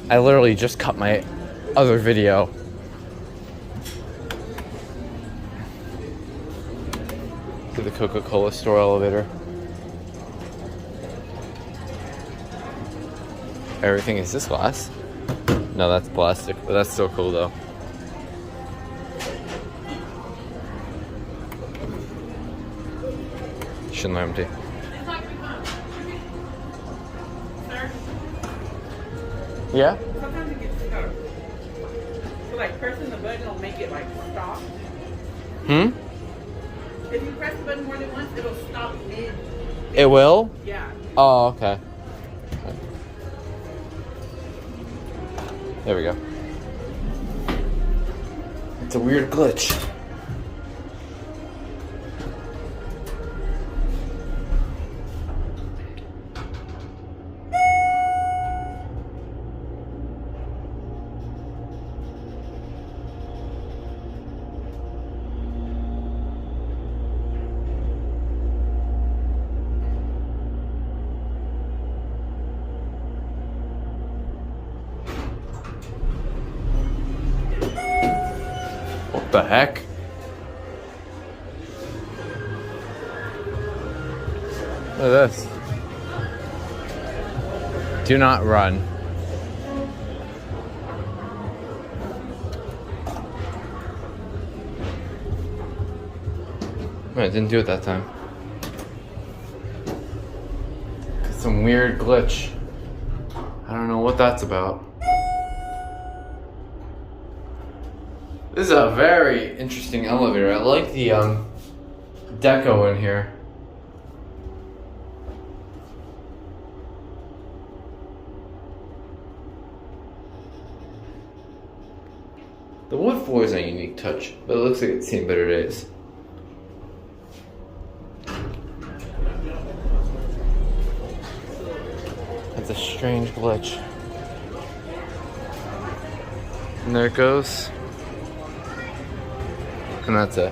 I literally just cut my other video. To the Coca-Cola store elevator. Everything is this glass? No, that's plastic, but that's still cool though. Schindler empty. Yeah? Sometimes it gets stuck. So like pressing the button will make it like stop. If you press the button more than once, it'll stop mid. It will? Yeah. Oh, okay. There we go. It's a weird glitch. What the heck? Look at this. Do not run. I didn't do it that time. Some weird glitch. I don't know what that's about. This is a very interesting elevator. I like the deco in here. The wood floor is a unique touch, but it looks like it's seen better days. That's a strange glitch. And there it goes. And that's it.